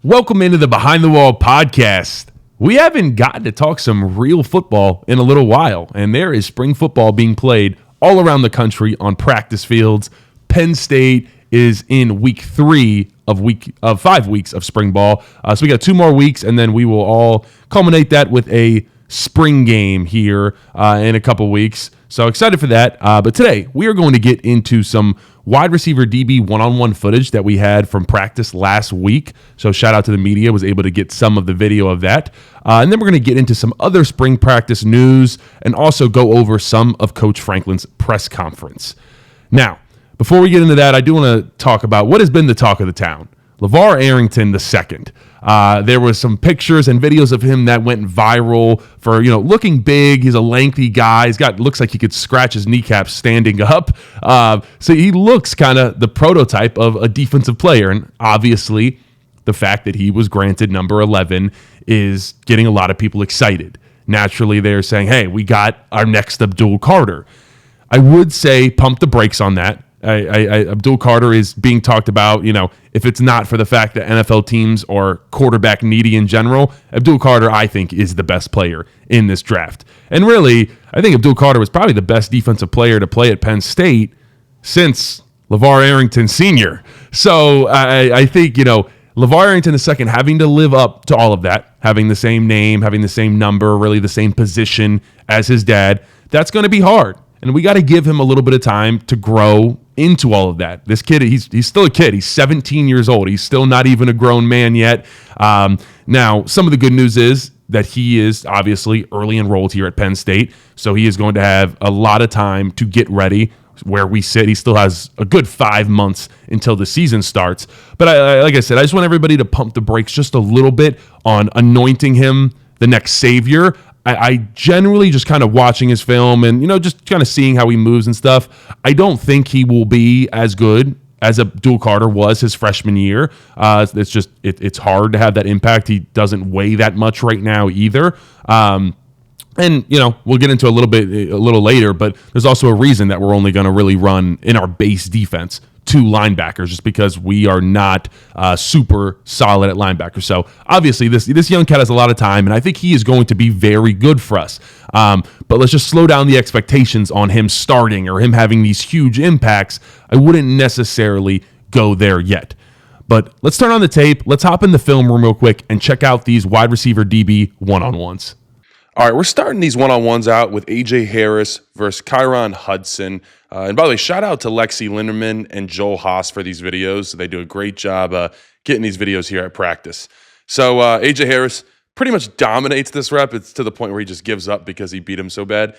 Welcome into the Behind the Wall podcast. We haven't gotten to talk some real football in a little while, and there is spring football being played all around the country on practice fields. Penn State is in week 3 of 5 weeks of spring ball. So we got 2 more weeks, and then we will all culminate that with a spring game here in a couple weeks. So excited for that. But today we are going to get into some wide receiver DB one-on-one footage that we had from practice last week. So shout out to the media, was able to get some of the video of that. And then we're going to get into some other spring practice news and also go over some of Coach Franklin's press conference. Now, before we get into that, I do want to talk about what has been the talk of the town. LeVar Arrington II. There was some pictures and videos of him that went viral for, looking big. He's a lengthy guy. Looks like he could scratch his kneecaps standing up. So he looks kind of the prototype of a defensive player. And obviously, the fact that he was granted number 11 is getting a lot of people excited. Naturally, they're saying, hey, we got our next Abdul Carter. I would say pump the brakes on that. Abdul Carter is being talked about, if it's not for the fact that NFL teams are quarterback needy in general, Abdul Carter, I think, is the best player in this draft. And really, I think Abdul Carter was probably the best defensive player to play at Penn State since LeVar Arrington Sr. So I think, LeVar Arrington II having to live up to all of that, having the same name, having the same number, really the same position as his dad, that's going to be hard. And we got to give him a little bit of time to grow into all of that. This kid, he's still a kid. He's 17 years old. He's still not even a grown man yet. Now, some of the good news is that he is obviously early enrolled here at Penn State, so he is going to have a lot of time to get ready. Where we sit, he still has a good 5 months until the season starts. But like I said, I just want everybody to pump the brakes just a little bit on anointing him the next savior. I generally just kind of watching his film and, just kind of seeing how he moves and stuff. I don't think he will be as good as Abdul Carter was his freshman year. It's hard to have that impact. He doesn't weigh that much right now either. And, we'll get into a little later, but there's also a reason that we're only going to really run in our base defense 2 linebackers, just because we are not super solid at linebacker. So obviously this young cat has a lot of time, and I think he is going to be very good for us. But let's just slow down the expectations on him starting or him having these huge impacts. I wouldn't necessarily go there yet. But let's turn on the tape. Let's hop in the film room real quick and check out these wide receiver DB one-on-ones. All right, we're starting these one-on-ones out with A.J. Harris versus Kyron Hudson. And by the way, shout out to Lexi Linderman and Joel Haas for these videos. They do a great job getting these videos here at practice. So A.J. Harris pretty much dominates this rep. It's to the point where he just gives up because he beat him so bad.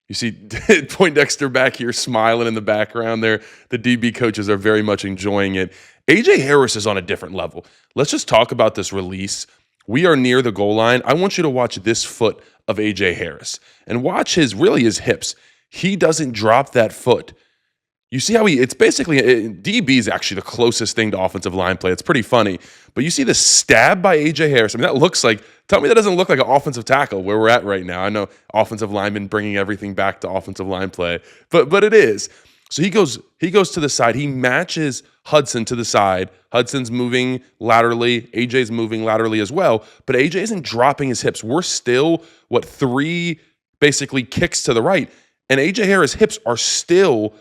You see Poindexter back here smiling in the background there. The DB coaches are very much enjoying it. A.J. Harris is on a different level. Let's just talk about this release. We are near the goal line. I want you to watch this foot of A.J. Harris and watch his hips. He doesn't drop that foot. You see how it's basically, DB is actually the closest thing to offensive line play. It's pretty funny. But you see the stab by A.J. Harris. I mean, that looks like, tell me that doesn't look like an offensive tackle where we're at right now. I know offensive linemen bringing everything back to offensive line play, but it is. So he goes to the side. He matches Hudson to the side. Hudson's moving laterally. AJ's moving laterally as well. But AJ isn't dropping his hips. We're still, 3 basically kicks to the right. And AJ Harris' hips are still,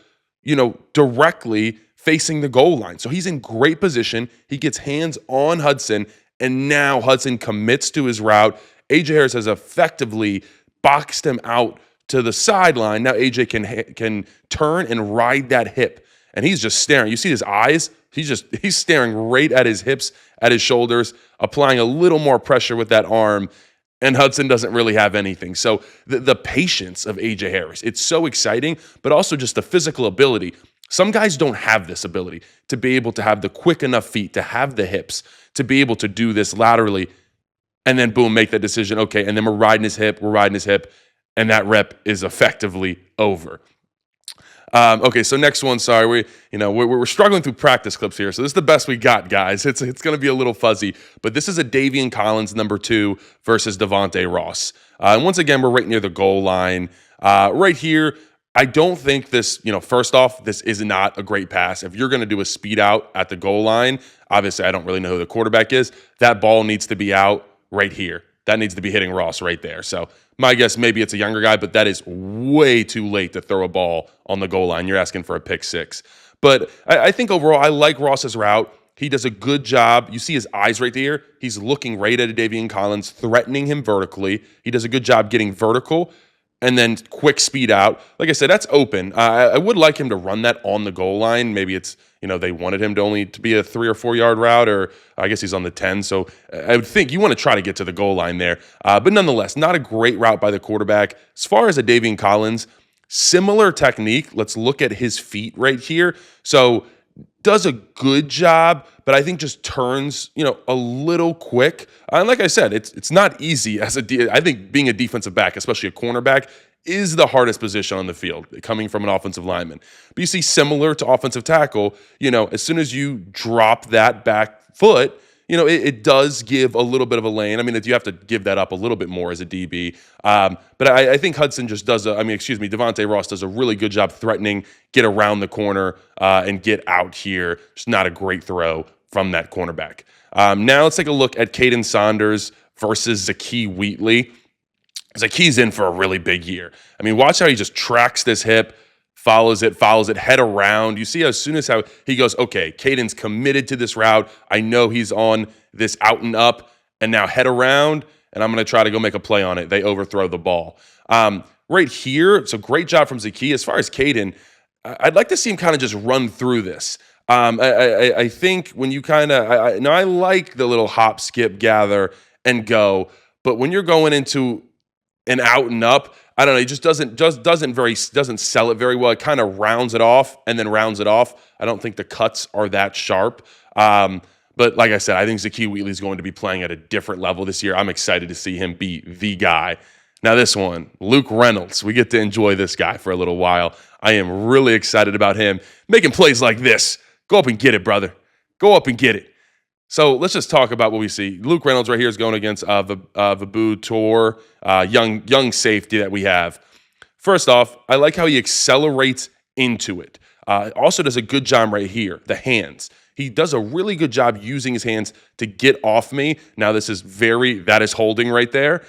directly facing the goal line. So he's in great position. He gets hands on Hudson. And now Hudson commits to his route. AJ Harris has effectively boxed him out to the sideline. Now AJ can turn and ride that hip, and he's just staring. You see his eyes? He's staring right at his hips, at his shoulders, applying a little more pressure with that arm, and Hudson doesn't really have anything. So the patience of AJ Harris, it's so exciting, but also just the physical ability. Some guys don't have this ability to be able to have the quick enough feet, to have the hips, to be able to do this laterally, and then boom, make that decision. Okay, and then we're riding his hip, and that rep is effectively over. Okay, so next one. Sorry, we're struggling through practice clips here, so this is the best we got, guys. It's going to be a little fuzzy, but this is a Davian Collins number 2 versus Devontae Ross. And once again, we're right near the goal line. Right here, I don't think this, first off, this is not a great pass. If you're going to do a speed out at the goal line, obviously I don't really know who the quarterback is. That ball needs to be out right here. That needs to be hitting Ross right there. So my guess, maybe it's a younger guy, but that is way too late to throw a ball on the goal line. You're asking for a pick six. But I think overall, I like Ross's route. He does a good job. You see his eyes right there. He's looking right at Davian Collins, threatening him vertically. He does a good job getting vertical and then quick speed out. Like I said, that's open. I would like him to run that on the goal line. Maybe it's, they wanted him to only to be a 3 or 4 yard route, or I guess he's on the 10. So I would think you want to try to get to the goal line there. But nonetheless, not a great route by the quarterback. As far as a Davian Collins, similar technique. Let's look at his feet right here. So does a good job, but I think just turns, a little quick. And like I said, it's not easy I think being a defensive back, especially a cornerback, is the hardest position on the field, coming from an offensive lineman. But you see, similar to offensive tackle, as soon as you drop that back foot, it does give a little bit of a lane. I mean, you have to give that up a little bit more as a DB. But I think Hudson just Devontae Ross does a really good job threatening, get around the corner, and get out here. Just not a great throw from that cornerback. Now let's take a look at Caden Saunders versus Zakee Wheatley. Zakee's in for a really big year. I mean, watch how he just tracks this hip, follows it, head around. You see as soon as how he goes, okay, Caden's committed to this route. I know he's on this out and up, and now head around, and I'm going to try to go make a play on it. They overthrow the ball. Right here, it's a great job from Zakee. As far as Caden, I'd like to see him kind of just run through this. I think when you I like the little hop, skip, gather, and go, but when you're going into an out and up, I don't know. He just doesn't sell it very well. It kind of rounds it off and then rounds it off. I don't think the cuts are that sharp. But like I said, I think Zakee Wheatley is going to be playing at a different level this year. I'm excited to see him be the guy. Now this one, Luke Reynolds. We get to enjoy this guy for a little while. I am really excited about him making plays like this. Go up and get it, brother. Go up and get it. So let's just talk about what we see. Luke Reynolds right here is going against Vabu Tor, young safety that we have. First off, I like how he accelerates into it. Also does a good job right here, the hands. He does a really good job using his hands to get off me. Now that is holding right there.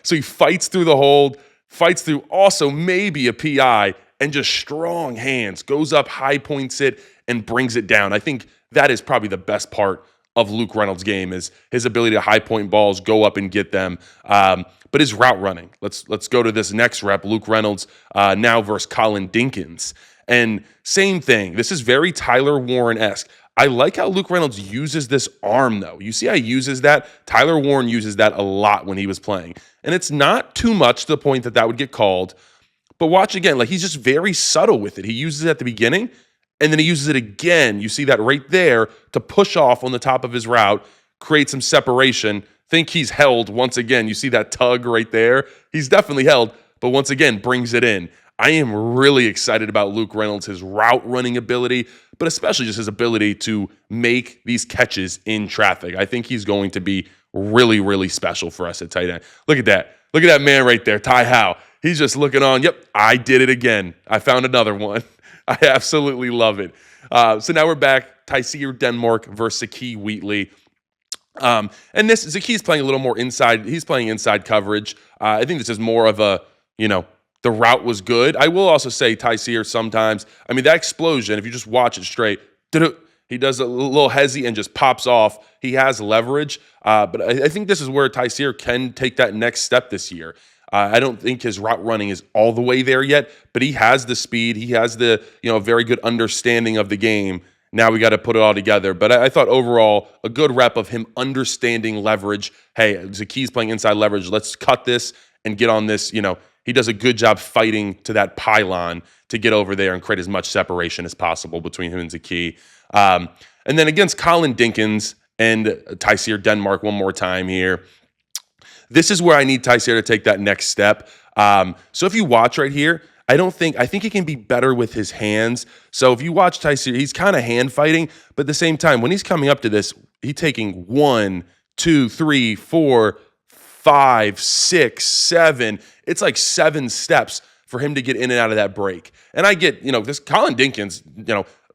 So he fights through the hold, fights through also maybe a PI, and just strong hands, goes up, high points it, and brings it down. I think that is probably the best part of Luke Reynolds' game, is his ability to high point balls, go up and get them. But his route running. Let's go to this next rep. Luke Reynolds now versus Colin Dinkins. And same thing. This is very Tyler Warren-esque. I like how Luke Reynolds uses this arm, though. You see how he uses that? Tyler Warren uses that a lot when he was playing. And it's not too much to the point that would get called. But watch again. He's just very subtle with it. He uses it at the beginning, and then he uses it again. You see that right there to push off on the top of his route, create some separation. Think he's held once again. You see that tug right there? He's definitely held, but once again, brings it in. I am really excited about Luke Reynolds, his route running ability, but especially just his ability to make these catches in traffic. I think he's going to be really, really special for us at tight end. Look at that. Look at that man right there, Ty Howe. He's just looking on. Yep, I did it again. I found another one. I absolutely love it. So now we're back. Tyseer Denmark versus Zakee Wheatley. And Zakee's playing a little more inside. He's playing inside coverage. I think this is more of a, the route was good. I will also say Tyseer sometimes, that explosion, if you just watch it straight, he does a little hezzy and just pops off. He has leverage. But I think this is where Tyseer can take that next step this year. I don't think his route running is all the way there yet, but he has the speed. He has the, very good understanding of the game. Now we got to put it all together. But I thought overall, a good rep of him understanding leverage. Hey, Zakee's playing inside leverage. Let's cut this and get on this. He does a good job fighting to that pylon to get over there and create as much separation as possible between him and Zakee. And then against Colin Dinkins and Tyseer Denmark one more time here. This is where I need Tyseer to take that next step. So if you watch right here, I think he can be better with his hands. So if you watch Tyseer, he's kind of hand fighting, but at the same time, when he's coming up to this, he's taking 1, 2, 3, 4, 5, 6, 7. It's like 7 steps for him to get in and out of that break. And I get, this Colin Dinkins,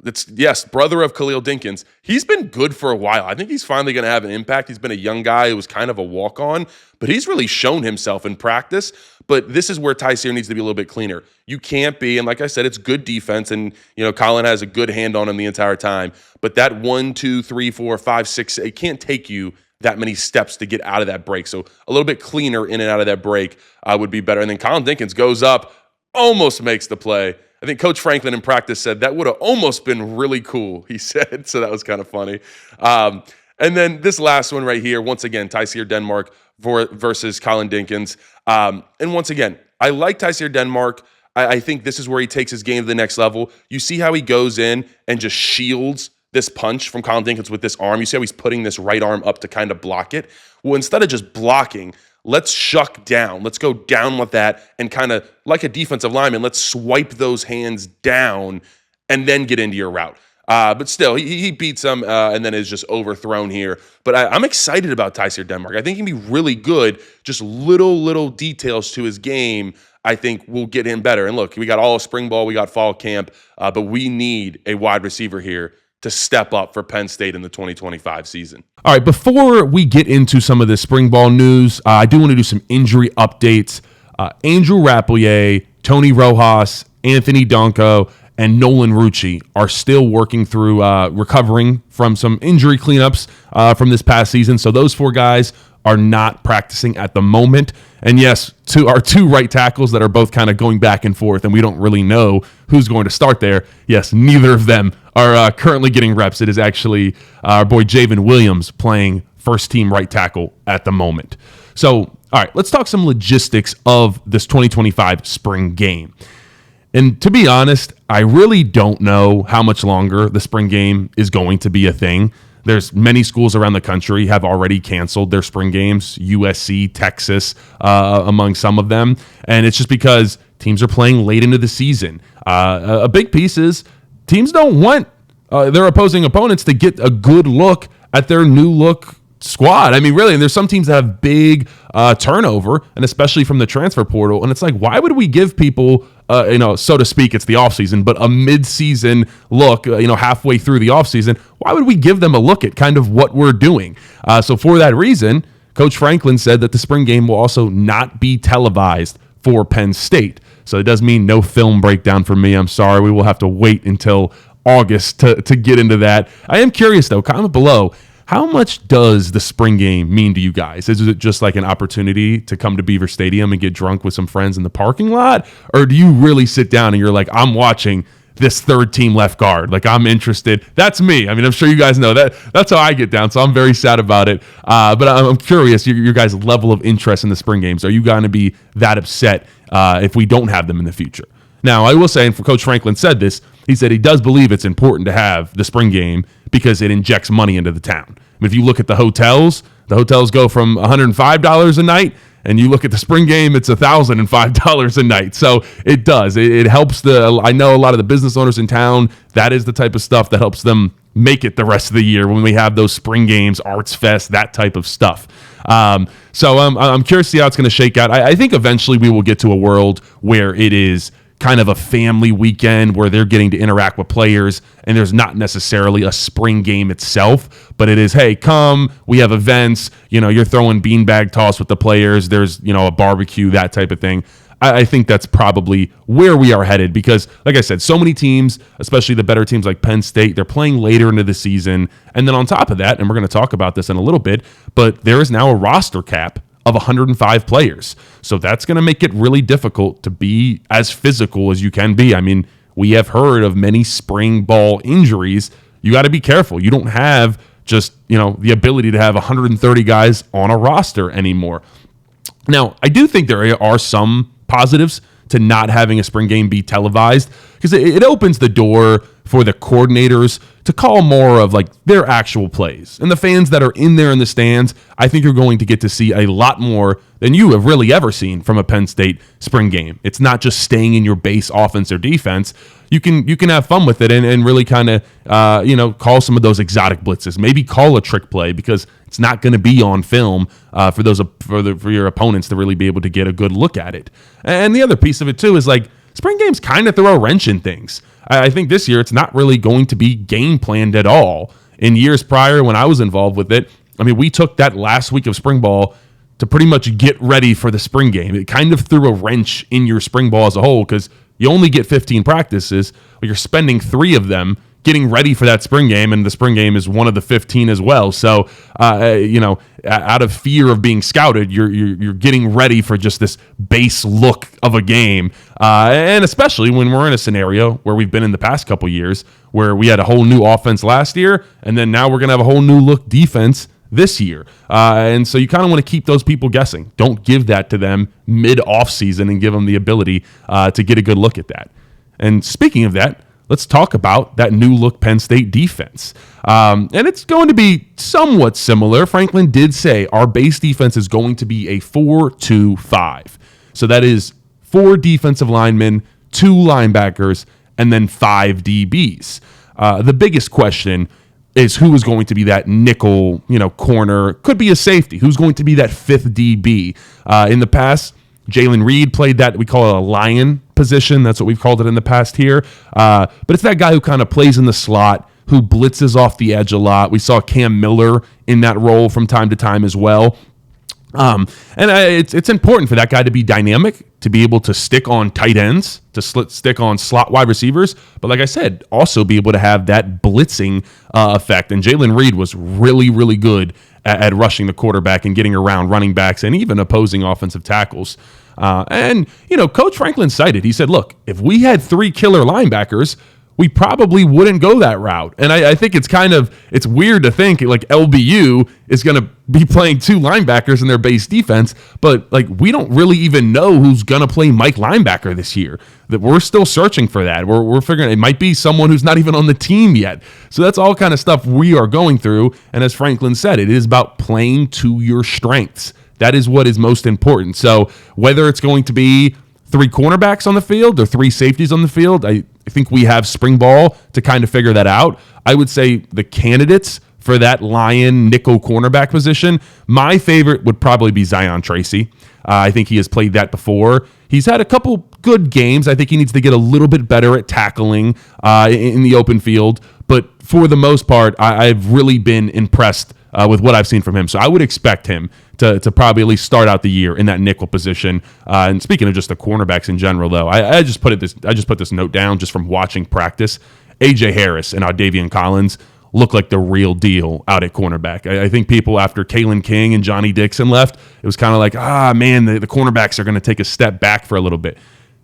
it's, yes, brother of Khalil Dinkins. He's been good for a while. I think he's finally going to have an impact. He's been a young guy who was kind of a walk-on, but he's really shown himself in practice. But this is where Tyseer needs to be a little bit cleaner. You can't be, and like I said, it's good defense, and Colin has a good hand on him the entire time. But that 1, 2, 3, 4, 5, 6, it can't take you that many steps to get out of that break. So a little bit cleaner in and out of that break would be better. And then Colin Dinkins goes up, almost makes the play. I think Coach Franklin in practice said that would have almost been really cool, he said. So that was kind of funny. And then this last one right here, once again, Tyseer Denmark versus Colin Dinkins. And once again, I like Tyseer Denmark. I think this is where he takes his game to the next level. You see how he goes in and just shields this punch from Colin Dinkins with this arm. You see how he's putting this right arm up to kind of block it. Well, instead of just blocking, let's shuck down. Let's go down with that and kind of like a defensive lineman, let's swipe those hands down and then get into your route. But still, he beats him and then is just overthrown here. But I'm excited about Tyseer Denmark. I think he can be really good. Just little details to his game, I think, will get him better. And look, we got all spring ball, we got fall camp, but we need a wide receiver here to step up for Penn State in the 2025 season. All right, before we get into some of the spring ball news, I do want to do some injury updates. Andrew Rapplier, Tony Rojas, Anthony Donko, and Nolan Rucci are still working through recovering from some injury cleanups from this past season. So those 4 guys are not practicing at the moment. And yes, our 2 right tackles that are both kind of going back and forth, and we don't really know who's going to start there. Yes, neither of them are currently getting reps. It is actually our boy Javen Williams playing first-team right tackle at the moment. So, all right, let's talk some logistics of this 2025 spring game. And to be honest, I really don't know how much longer the spring game is going to be a thing. There's many schools around the country have already canceled their spring games, USC, Texas, among some of them. And it's just because teams are playing late into the season. A big piece is teams don't want their opposing opponents to get a good look at their new look squad. I mean, really, and there's some teams that have big turnover, and especially from the transfer portal. And it's like, why would we give people, so to speak, it's the offseason, but a mid-season look, halfway through the offseason, why would we give them a look at kind of what we're doing? So for that reason, Coach Franklin said that the spring game will also not be televised for Penn State. So it does mean no film breakdown for me. I'm sorry. We will have to wait until August to get into that. I am curious, though, comment below, how much does the spring game mean to you guys? Is it just like an opportunity to come to Beaver Stadium and get drunk with some friends in the parking lot? Or do you really sit down and you're like, I'm watching this 3rd-team left guard. Like, I'm interested. That's me. I mean, I'm sure you guys know that. That's how I get down, so I'm very sad about it. But I'm curious, your guys' level of interest in the spring games. Are you going to be that upset if we don't have them in the future? Now, I will say, and Coach Franklin said this, he said he does believe it's important to have the spring game because it injects money into the town. I mean, if you look at the hotels go from $105 a night, and you look at the spring game, it's $1,005 a night. So it does. It helps I know a lot of the business owners in town, that is the type of stuff that helps them make it the rest of the year when we have those spring games, Arts Fest, that type of stuff. So I'm curious to see how it's going to shake out. I think eventually we will get to a world where it is kind of a family weekend where they're getting to interact with players and there's not necessarily a spring game itself, but it is, hey, come, we have events, you're throwing beanbag toss with the players, there's, a barbecue, that type of thing. I think that's probably where we are headed because, like I said, so many teams, especially the better teams like Penn State, they're playing later into the season. And then on top of that, and we're going to talk about this in a little bit, but there is now a roster cap of 105 players. So that's going to make it really difficult to be as physical as you can be. I mean, we have heard of many spring ball injuries. You got to be careful. You don't have just, the ability to have 130 guys on a roster anymore. Now, I do think there are some positives to not having a spring game be televised because it opens the door for the coordinators to call more of like their actual plays. And the fans that are in there in the stands, I think you're going to get to see a lot more than you have really ever seen from a Penn State spring game. It's not just staying in your base offense or defense. You can have fun with it and really kind of call some of those exotic blitzes. Maybe call a trick play because it's not going to be on film for your opponents to really be able to get a good look at it. And the other piece of it too is like spring games kind of throw a wrench in things. I think this year it's not really going to be game planned at all. In years prior when I was involved with it, I mean, we took that last week of spring ball to pretty much get ready for the spring game. It kind of threw a wrench in your spring ball as a whole because you only get 15 practices, but you're spending 3 of them getting ready for that spring game, and the spring game is one of the 15 as well. So, out of fear of being scouted, you're getting ready for just this base look of a game, and especially when we're in a scenario where we've been in the past couple years where we had a whole new offense last year, and then now we're going to have a whole new look defense this year. And so you kind of want to keep those people guessing. Don't give that to them mid-off season and give them the ability to get a good look at that. And speaking of that, let's talk about that new look Penn State defense. And it's going to be somewhat similar. Franklin did say our base defense is going to be a 4-2-5. So that is 4 defensive linemen, 2 linebackers, and then 5 DBs. The biggest question is who is going to be that nickel, corner. Could be a safety. Who's going to be that 5th DB? In the past, Jalen Reed played that, we call it a lion position. That's what we've called it in the past here. But it's that guy who kind of plays in the slot, who blitzes off the edge a lot. We saw Cam Miller in that role from time to time as well. It's important for that guy to be dynamic, to be able to stick on tight ends, to stick on slot wide receivers. But like I said, also be able to have that blitzing effect. And Jalen Reed was really, really good at rushing the quarterback and getting around running backs and even opposing offensive tackles. Coach Franklin cited, he said, look, if we had 3 killer linebackers, we probably wouldn't go that route. And I think it's weird to think like LBU is going to be playing 2 linebackers in their base defense, but like we don't really even know who's going to play Mike linebacker this year. That we're still searching for that. We're figuring it might be someone who's not even on the team yet. So that's all kind of stuff we are going through. And as Franklin said, it is about playing to your strengths. That is what is most important. So whether it's going to be 3 cornerbacks on the field or 3 safeties on the field, I think we have spring ball to kind of figure that out. I would say the candidates for that lion nickel cornerback position, my favorite would probably be Zion Tracy. I think he has played that before. He's had a couple good games. I think he needs to get a little bit better at tackling in the open field. But for the most part, I've really been impressed with what I've seen from him. So I would expect him to probably at least start out the year in that nickel position. And speaking of just the cornerbacks in general, though, I just put this note down just from watching practice. A.J. Harris and Davian Collins look like the real deal out at cornerback. I think people after Kalen King and Johnny Dixon left, it was kind of like, the cornerbacks are going to take a step back for a little bit.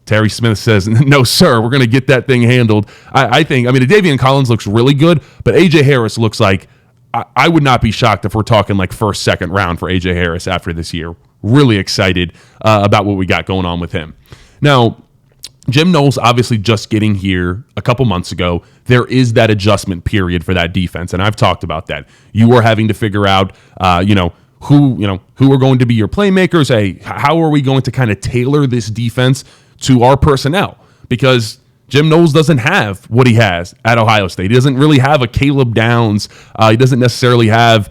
Terry Smith says, no, sir, we're going to get that thing handled. Davian Collins looks really good, but A.J. Harris looks like, I would not be shocked if we're talking like 1st, 2nd round for A.J. Harris after this year. Really excited about what we got going on with him. Now, Jim Knowles obviously just getting here a couple months ago. There is that adjustment period for that defense, and I've talked about that. You are having to figure out, who are going to be your playmakers. Hey, how are we going to kind of tailor this defense to our personnel? Because Jim Knowles doesn't have what he has at Ohio State. He doesn't really have a Caleb Downs. He doesn't necessarily have,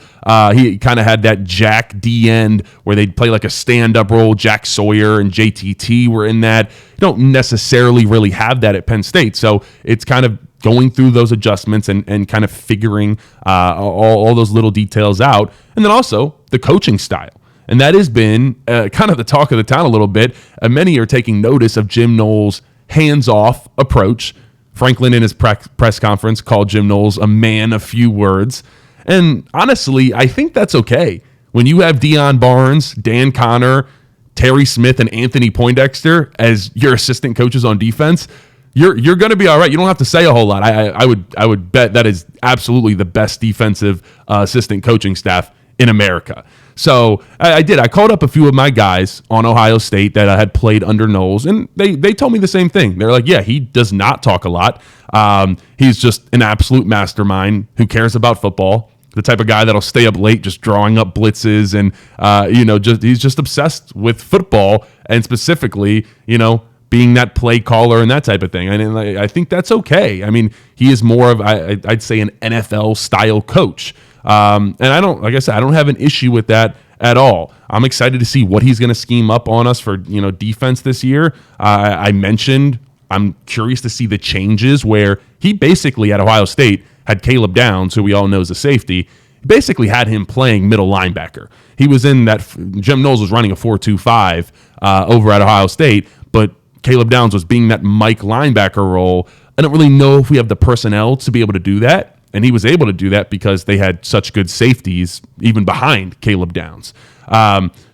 he kind of had that Jack D end where they'd play like a stand-up role. Jack Sawyer and JTT were in that. You don't necessarily really have that at Penn State. So it's kind of going through those adjustments and kind of figuring all those little details out. And then also the coaching style. And that has been kind of the talk of the town a little bit. Many are taking notice of Jim Knowles' hands-off approach. Franklin in his press conference called Jim Knowles a man of few words. And honestly, I think that's okay. When you have Deion Barnes, Dan Connor, Terry Smith, and Anthony Poindexter as your assistant coaches on defense, you're going to be all right. You don't have to say a whole lot. I would bet that is absolutely the best defensive assistant coaching staff in America. So I did. I called up a few of my guys on Ohio State that I had played under Knowles, and they told me the same thing. They're like, yeah, he does not talk a lot. He's just an absolute mastermind who cares about football. The type of guy that'll stay up late just drawing up blitzes, and he's just obsessed with football, and specifically, being that play caller and that type of thing. And I think that's okay. I mean, he is more of, I'd say, an NFL style coach. And I don't have an issue with that at all. I'm excited to see what he's going to scheme up on us for, defense this year. I mentioned I'm curious to see the changes where he basically at Ohio State had Caleb Downs, who we all know is a safety. He basically had him playing middle linebacker. He was in that, Jim Knowles was running a 4-2-5 over at Ohio State, but Caleb Downs was being that Mike linebacker role. I don't really know if we have the personnel to be able to do that. And he was able to do that because they had such good safeties even behind Caleb Downs.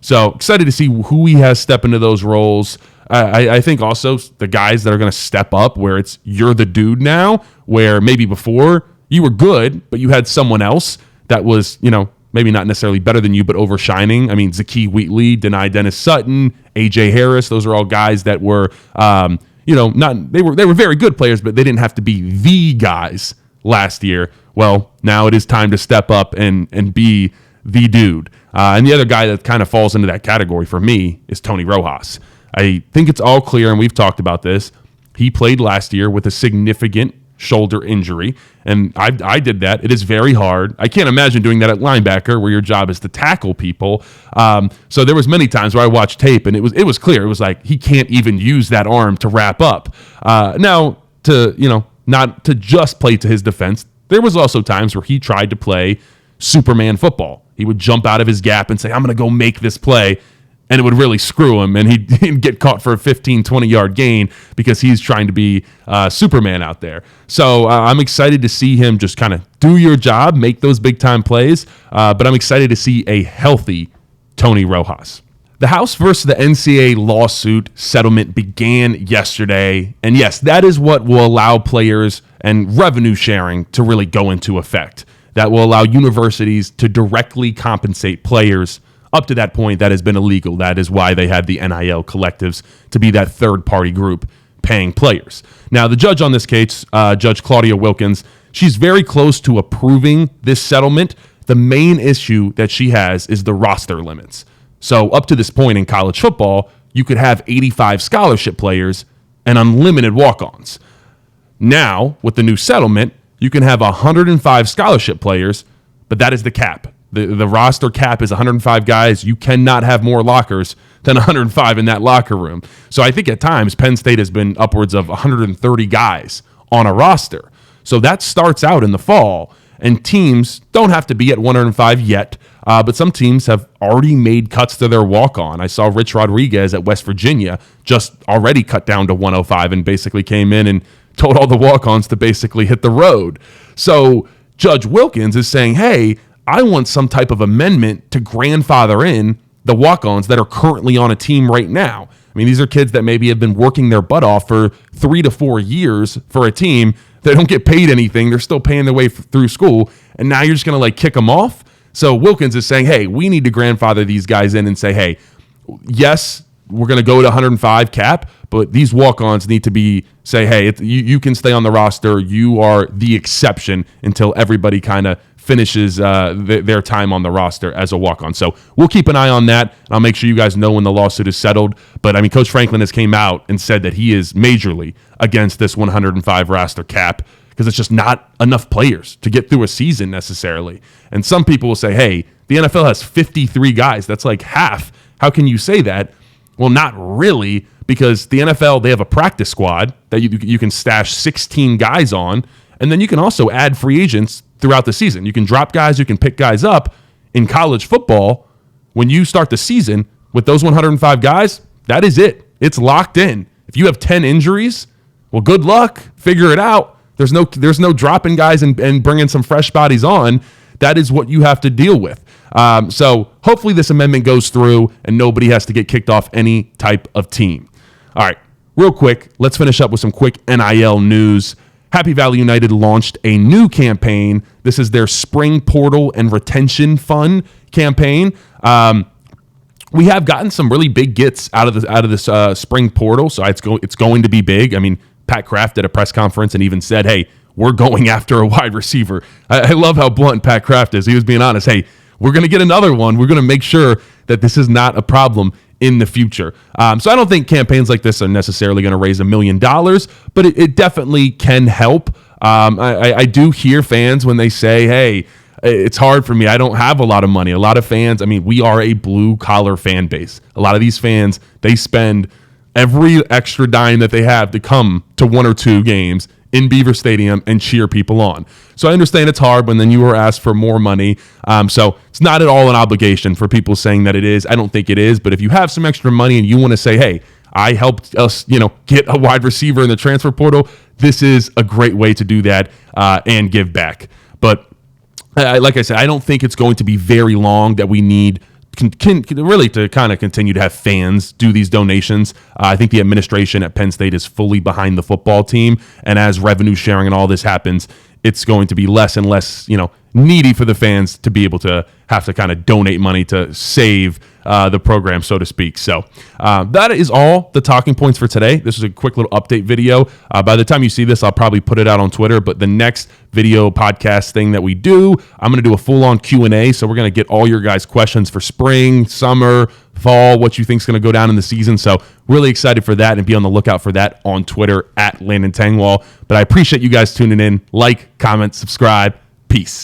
So excited to see who he has step into those roles. I think also the guys that are going to step up where it's you're the dude now, where maybe before you were good, but you had someone else that was, maybe not necessarily better than you, but overshining. I mean, Zakee Wheatley, Denai Dennis Sutton, A.J. Harris, those are all guys that were, they were very good players, but they didn't have to be the guys last year. Well, now it is time to step up and be the dude. And the other guy that kind of falls into that category for me is Tony Rojas. I think it's all clear, and we've talked about this. He played last year with a significant shoulder injury, and I did that. It is very hard. I can't imagine doing that at linebacker where your job is to tackle people. So there was many times where I watched tape, and it was clear. It was like he can't even use that arm to wrap up. Not to just play to his defense. There was also times where he tried to play Superman football. He would jump out of his gap and say, I'm going to go make this play, and it would really screw him, and he'd get caught for a 15, 20-yard gain because he's trying to be Superman out there. So I'm excited to see him just kind of do your job, make those big-time plays, but I'm excited to see a healthy Tony Rojas. The House versus the NCAA lawsuit settlement began yesterday, and yes, that is what will allow players and revenue sharing to really go into effect. That will allow universities to directly compensate players. Up to that point, that has been illegal. That is why they had the NIL collectives to be that third-party group paying players. Now, the judge on this case, Judge Claudia Wilkins, she's very close to approving this settlement. The main issue that she has is the roster limits. So up to this point in college football, you could have 85 scholarship players and unlimited walk-ons. Now, with the new settlement, you can have 105 scholarship players, but that is the cap. The roster cap is 105 guys. You cannot have more lockers than 105 in that locker room. So I think at times Penn State has been upwards of 130 guys on a roster. So that starts out in the fall, and teams don't have to be at 105 yet, but some teams have already made cuts to their walk-on. I saw Rich Rodriguez at West Virginia just already cut down to 105 and basically came in and told all the walk-ons to basically hit the road. So Judge Wilkins is saying, hey, I want some type of amendment to grandfather in the walk-ons that are currently on a team right now. I mean, these are kids that maybe have been working their butt off for 3 to 4 years for a team. They don't get paid anything. They're still paying their way through school. And now you're just going to kick them off? So Wilkins is saying, hey, we need to grandfather these guys in and say, hey, yes, we're going to go to 105 cap, but these walk-ons need to say, hey, you can stay on the roster. You are the exception until everybody kind of finishes their time on the roster as a walk-on. So we'll keep an eye on that, and I'll make sure you guys know when the lawsuit is settled. But, I mean, Coach Franklin has came out and said that he is majorly against this 105 roster cap because it's just not enough players to get through a season necessarily. And some people will say, hey, the NFL has 53 guys. That's like half. How can you say that? Well, not really, because the NFL, they have a practice squad that you can stash 16 guys on, and then you can also add free agents throughout the season. You can drop guys, you can pick guys up. In college football, when you start the season with those 105 guys, that is it. It's locked in. If you have 10 injuries, well, good luck. Figure it out. There's no dropping guys and bringing some fresh bodies on. That is what you have to deal with. So hopefully this amendment goes through and nobody has to get kicked off any type of team. All right, real quick, let's finish up with some quick NIL news. Happy Valley United launched a new campaign. This is their Spring Portal and Retention Fund campaign. We have gotten some really big gets out of this spring portal, so it's going to be big. I mean, Pat Kraft did a press conference and even said, "Hey, we're going after a wide receiver." I love how blunt Pat Kraft is. He was being honest. Hey, we're going to get another one. We're going to make sure that this is not a problem in the future. So I don't think campaigns like this are necessarily going to raise $1 million, but it definitely can help. I do hear fans when they say, "Hey, it's hard for me. I don't have a lot of money." A lot of fans, I mean, we are a blue collar fan base. A lot of these fans, they spend every extra dime that they have to come to 1 or 2 games in Beaver Stadium and cheer people on. So I understand it's hard when then you were asked for more money. So it's not at all an obligation for people saying that it is. I don't think it is. But if you have some extra money and you want to say, "Hey, I helped us, get a wide receiver in the transfer portal," this is a great way to do that and give back. But like I said, I don't think it's going to be very long that we need really to kind of continue to have fans do these donations. I think the administration at Penn State is fully behind the football team. And as revenue sharing and all this happens, it's going to be less and less, needy for the fans to be able to have to kind of donate money to save the program, so to speak. So that is all the talking points for today. This is a quick little update video. By the time you see this, I'll probably put it out on Twitter. But the next video podcast thing that we do, I'm going to do a full-on Q&A. So we're going to get all your guys' questions for spring, summer, fall, what you think is going to go down in the season. So really excited for that, and be on the lookout for that on Twitter at Landon Tengwall. But I appreciate you guys tuning in. Like, comment, subscribe. Peace.